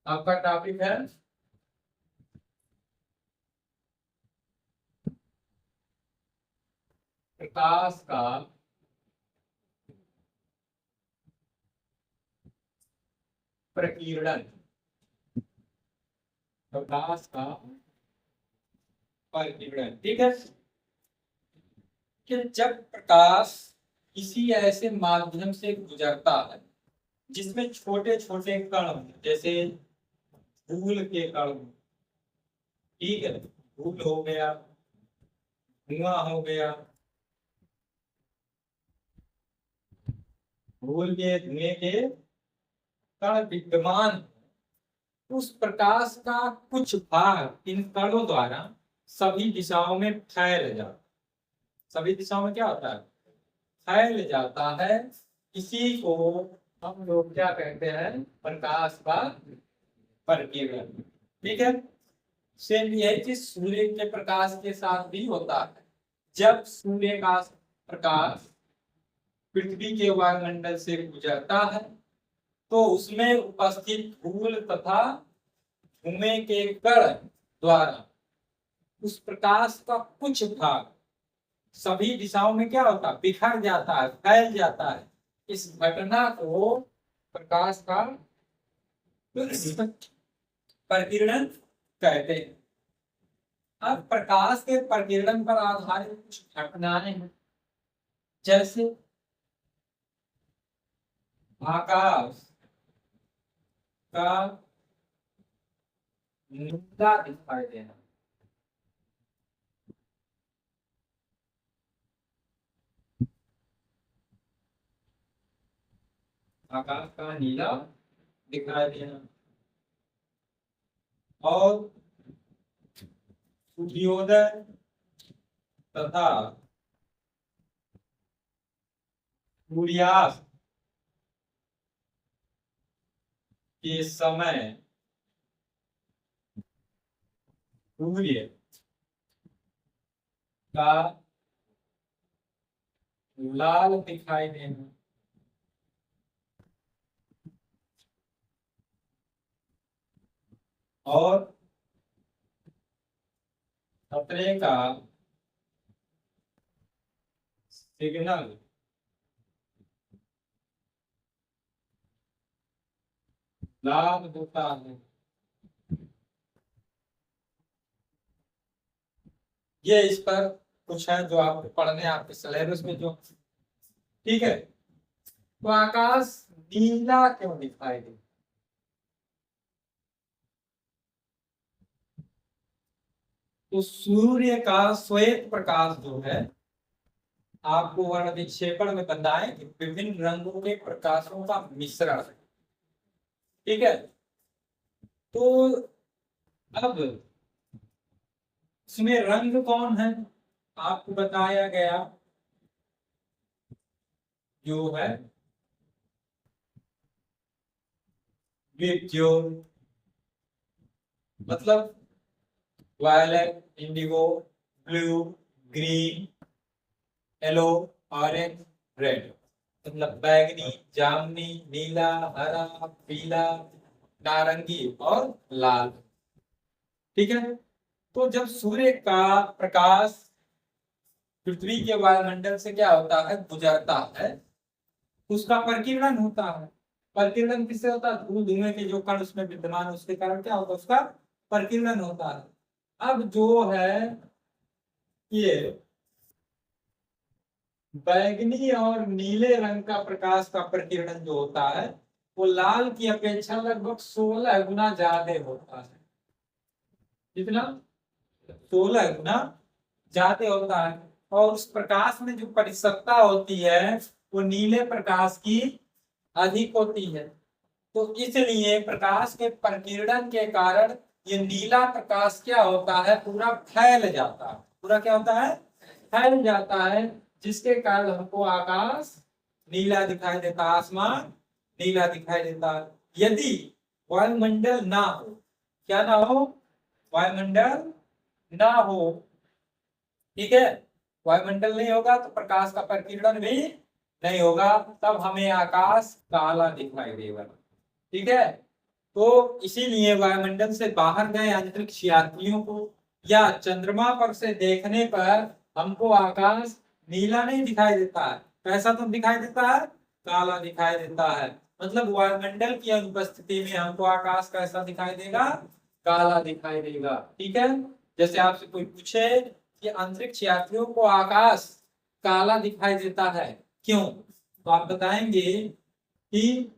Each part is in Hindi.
आपका टॉपिक है प्रकाश का प्रकीर्णन। प्रकाश का प्रकीर्णन, ठीक है। कि जब प्रकाश किसी ऐसे माध्यम से गुजरता है जिसमें छोटे छोटे कण हों, जैसे धूल के कण, ठीक है, धूल हो गया, धुआं हो गया, धूल के धुएं के कण विद्यमान, उस प्रकाश का कुछ भाग इन कणों द्वारा सभी दिशाओं में फैल जाता। सभी दिशाओं में क्या होता है? फैल जाता है। इसी को हम लोग क्या कहते हैं? प्रकाश का प्रकीर्णन, ठीक है। सेम यही चीज सूर्य के प्रकाश के साथ भी होता है। जब सूर्य का प्रकाश पृथ्वी के वायुमंडल से गुजरता है तो उसमें उपस्थित धूल तथा धुएं के कण द्वारा उस प्रकाश का कुछ भाग सभी दिशाओं में क्या होता है? बिखर जाता है, फैल जाता है। इस घटना को प्रकाश का प्रकीर्णन कहते हैं। अब प्रकाश के प्रकीर्णन पर आधारित कुछ घटनाएं हैं, जैसे आकाश का नीला दिखाई देना। आकाश का नीला दिखाई देना और सूर्योदय तथा सूर्यास्त के समय सूर्य का लाल दिखाई देना और खतरे का सिग्नल लाल होता है। ये इस पर कुछ है जो आपको पढ़ने आपके सिलेबस में जो, ठीक है। तो आकाश नीला क्यों दिखाई दे? तो सूर्य का श्वेत प्रकाश जो है, आपको वर्ण विक्षेपण में बताएं कि विभिन्न रंगों के प्रकाशों का मिश्रण है, ठीक है। तो अब इसमें रंग कौन है आपको बताया गया, जो है विद्युत, मतलब violet, indigo, blue, green, yellow, orange, red, मतलब बैगनी, जामुनी, नीला, हरा, पीला, नारंगी और लाल, ठीक है। तो जब सूर्य का प्रकाश पृथ्वी के वायुमंडल से क्या होता है? गुजरता है, उसका प्रकीर्णन होता है। प्रकीर्णन किससे होता है? धूल धुएं के जो कण उसमें विद्यमान है उसके कारण क्या होता है? उसका प्रकीर्णन होता है। अब जो है ये बैगनी और नीले रंग का प्रकाश का प्रकीर्णन जो होता है वो लाल की अपेक्षा लगभग 16 गुना ज्यादा होता है। कितना? 16 गुना ज्यादा होता है। और उस प्रकाश में जो परिशुद्धता होती है वो नीले प्रकाश की अधिक होती है। तो इसलिए प्रकाश के प्रकीर्णन के कारण ये नीला प्रकाश क्या होता है? पूरा फैल जाता है। पूरा क्या होता है? फैल जाता है, जिसके कारण हमको आकाश नीला दिखाई देता, आसमान नीला दिखाई देता। यदि वायुमंडल ना हो, क्या ना हो? वायुमंडल ना हो, ठीक है। वायुमंडल नहीं होगा तो प्रकाश का प्रकीर्णन भी नहीं होगा, तब हमें आकाश काला दिखाई देगा, ठीक है। तो इसीलिए वायुमंडल से बाहर गए अंतरिक्ष यात्रियों को या चंद्रमा पर से देखने पर हमको आकाश नीला नहीं दिखाई देता है, कैसा तो दिखाई देता है, काला दिखाई देता है। मतलब वायुमंडल की अनुपस्थिति में हमको आकाश कैसा दिखाई देगा, काला दिखाई देगा। ठीक है, जैसे आपसे कोई पूछे कि अंतरिक्ष यात्रियों को आकाश काला दिखाई देता है क्यों, तो आप बताएंगे कि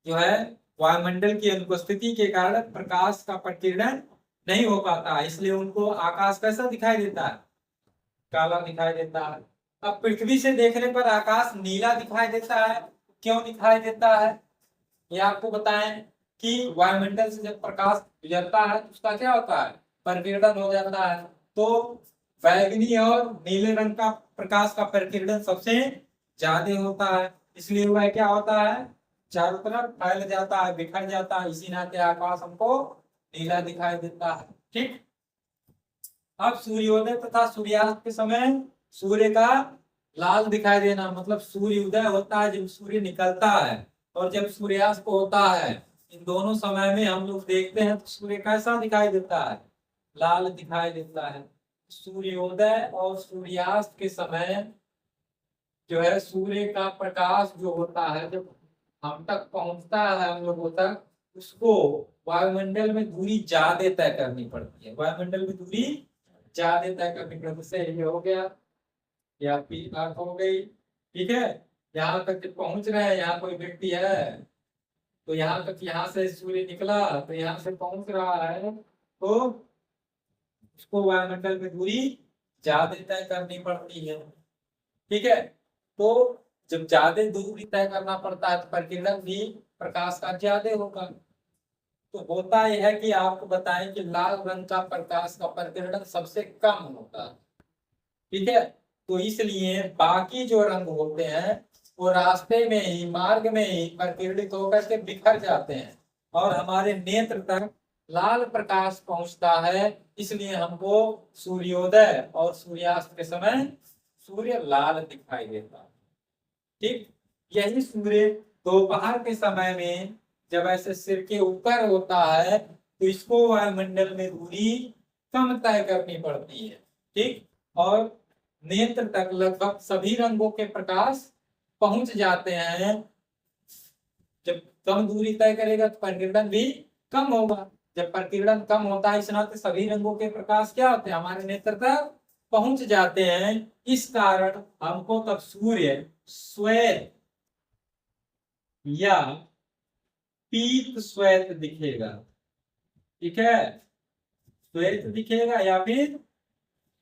जो है वायुमंडल की अनुपस्थिति के कारण प्रकाश का प्रकीर्णन नहीं हो पाता, इसलिए उनको आकाश कैसा दिखाई देता है, काला दिखाई देता है। अब पृथ्वी से देखने पर आकाश नीला दिखाई देता है, क्यों दिखाई देता है, ये आपको बताएं कि वायुमंडल से जब प्रकाश गुजरता है तो उसका क्या होता है, प्रकीर्णन हो जाता है। तो बैगनी और नीले रंग का प्रकाश का प्रकीर्णन सबसे ज्यादा होता है, इसलिए वह क्या होता है, चारों तरफ फैल जाता है, बिखर जाता है, इसी नाते आकाश हमको नीला दिखाई देता है। ठीक, अब सूर्योदय तथा सूर्यास्त के समय सूर्य का लाल दिखाई देना, मतलब सूर्य उदय होता है जब सूर्य निकलता है, और जब सूर्यास्त होता है, इन दोनों समय में हम लोग देखते हैं तो सूर्य कैसा दिखाई देता है, लाल दिखाई देता है। सूर्योदय और सूर्यास्त के समय जो है सूर्य का प्रकाश जो होता है जब हम तक पहुंचता है, हम लोगों तक, उसको वायुमंडल में दूरी ज्यादा तय करनी पड़ती है, वायुमंडल में दूरी ज्यादा तय करनी पड़ती है। जैसे ये हो गया या पी आंख हो गई, ठीक है, यहाँ तक पहुंच रहे हैं, यहाँ कोई व्यक्ति है तो यहाँ तक, यहाँ से सूर्य निकला तो यहाँ से पहुंच रहा है, तो उसको वायुमंडल में दूरी ज्यादा तय करनी पड़ती है। ठीक है, तो जब ज्यादा दूरी तय करना पड़ता है तो प्रकीर्णन भी प्रकाश का ज्यादा होगा। तो होता यह है कि आपको बताएं कि लाल रंग का प्रकाश का प्रकीर्णन सबसे कम होता है। ठीक है, तो इसलिए बाकी जो रंग होते हैं वो रास्ते में ही, मार्ग में ही प्रकीर्णित होकर के बिखर जाते हैं और हमारे नेत्र तक लाल प्रकाश पहुंचता है, इसलिए हमको सूर्योदय और सूर्यास्त के समय सूर्य लाल दिखाई देता है। ठीक, यही सूर्य दोपहर के समय में जब ऐसे सिर के ऊपर होता है तो इसको वायुमंडल में दूरी कम तय करनी पड़ती है। ठीक, और नेत्र तक लगभग सभी रंगों के प्रकाश पहुंच जाते हैं। जब कम दूरी तय करेगा तो प्रकीर्णन भी कम होगा, जब प्रकीर्णन कम होता है इस नाते सभी रंगों के प्रकाश क्या होते हैं, हमारे नेत्र तक पहुंच जाते हैं। इस कारण हमको तब सूर्य श्वेत या पीत श्वेत दिखेगा। ठीक है, श्वेत दिखेगा या फिर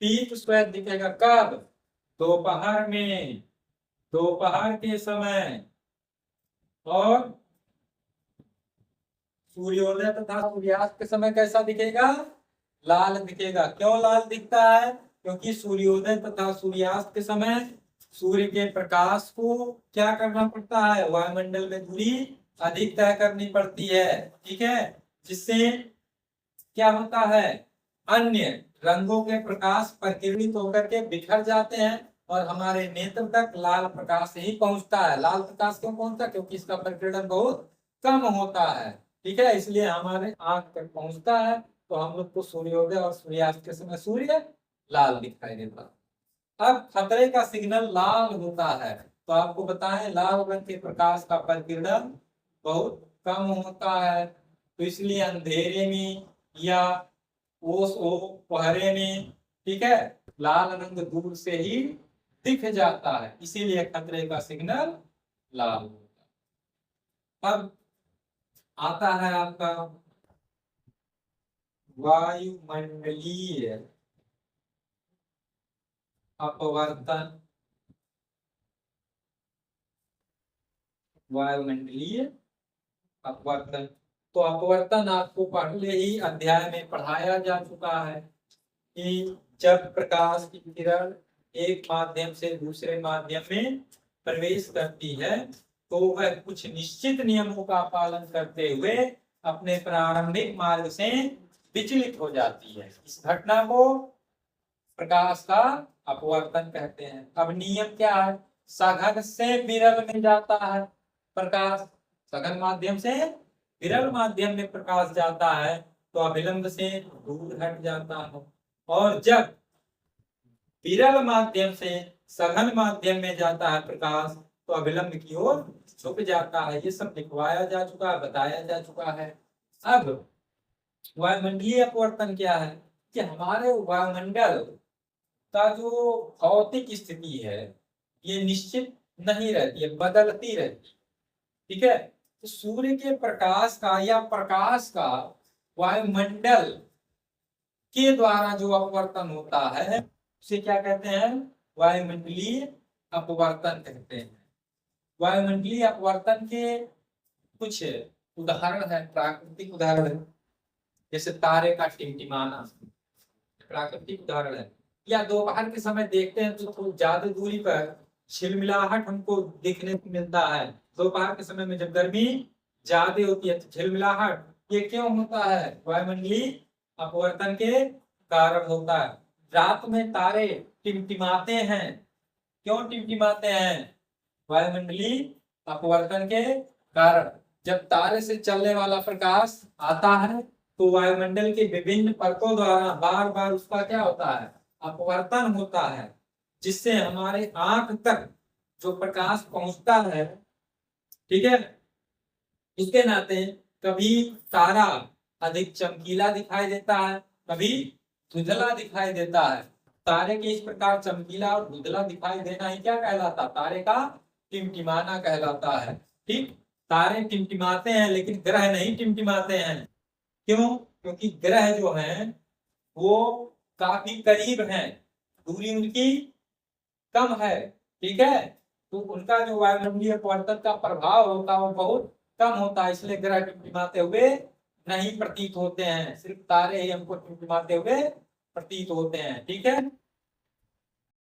पीत श्वेत दिखेगा, कब, दोपहर में, दोपहर के समय, और सूर्योदय तथा सूर्यास्त के समय कैसा दिखेगा, लाल दिखेगा। क्यों लाल दिखता है, क्योंकि सूर्योदय तथा सूर्यास्त के समय सूर्य के प्रकाश को क्या करना पड़ता है, वायुमंडल में दूरी अधिक तय करनी पड़ती है। ठीक है, जिससे क्या होता है, अन्य रंगों के प्रकाश प्रकीर्णित होकर के बिखर जाते हैं और हमारे नेत्र तक लाल प्रकाश ही पहुंचता है। लाल प्रकाश क्यों पहुंचता है, क्योंकि इसका प्रकीर्णन बहुत कम होता है। ठीक है, इसलिए हमारे आंख तक पहुंचता है, तो हम लोग को सूर्योदय और सूर्यास्त के समय सूर्य लाल दिखाई देता है। अब खतरे का सिग्नल लाल होता है, तो आपको बताएं लाल रंग के प्रकाश का प्रकीर्णन बहुत कम होता है, तो इसलिए अंधेरे में या ओस ओ कोहरे में, ठीक है, लाल रंग दूर से ही दिख जाता है, इसीलिए खतरे का सिग्नल लाल होता है। अब आता है आपका वायुमंडलीय अपवर्तन। वायुमंडलीय अपवर्तन, तो अपवर्तन आपको पहले ही अध्याय में पढ़ाया जा चुका है कि जब प्रकाश की किरण एक माध्यम से दूसरे माध्यम में प्रवेश करती है तो वह कुछ निश्चित नियमों का पालन करते हुए अपने प्रारंभिक मार्ग से विचलित हो जाती है। इस घटना को प्रकाश का अपवर्तन कहते हैं। अब नियम क्या है, सघन से विरल में जाता है प्रकाश, सघन माध्यम से विरल माध्यम में प्रकाश जाता है तो अविलंब से दूर हट जाता है, और जब विरल माध्यम से सघन माध्यम में जाता है प्रकाश तो अविलंब की ओर झुक जाता है। ये सब लिखवाया जा चुका है, बताया जा चुका है। अब वायुमंडलीय अपवर्तन क्या है कि हमारे वायुमंडल का जो भौतिक स्थिति है ये निश्चित नहीं रहती है, बदलती रहती है। ठीक है, तो सूर्य के प्रकाश का या प्रकाश का वायुमंडल के द्वारा जो अपवर्तन होता है उसे क्या कहते हैं? वायुमंडलीय अपवर्तन कहते हैं। वायुमंडलीय अपवर्तन के कुछ उदाहरण है, प्राकृतिक उदाहरण है, जैसे तारे का टिमटिमाना प्राकृतिक उदाहरण है, या दोपहर के समय देखते हैं तो थोड़ी ज्यादा दूरी पर झिलमिलाहट हमको देखने को मिलता है। दोपहर के समय में जब गर्मी ज्यादा होती है तो झिलमिलाहट, ये क्यों होता है? वायुमंडलीय अपवर्तन के कारण होता है। रात में तारे टिमटिमाते हैं, क्यों टिमटिमाते हैं? वायुमंडलीय अपवर्तन के कारण। जब तारे से चलने वाला प्रकाश आता है तो वायुमंडल के विभिन्न परतों द्वारा बार बार उसका क्या होता है? अपवर्तन होता है, जिससे हमारे आंख तक जो प्रकाश पहुंचता है, ठीक है, इसके नाते कभी तारा अधिक चमकीला दिखाई देता है, कभी धुंधला दिखाई देता है। तारे के इस प्रकार चमकीला और धुंधला दिखाई देना ही क्या कहलाता? तारे का टिमटिमाना कहलाता है। ठीक, तारे टिमटिमाते हैं लेकिन ग्रह नहीं टिमटिमाते हैं। क्यों? क्योंकि ग्रह जो हैं वो काफी करीब हैं, दूरी उनकी कम है। ठीक है, तो उनका जो वायुमंडलीय अपवर्तन का प्रभाव होता है वो बहुत कम होता है, इसलिए ग्रह टिमटिमाते हुए नहीं प्रतीत होते हैं। सिर्फ तारे ही हमको टिमटिमाते हुए प्रतीत होते हैं। ठीक है।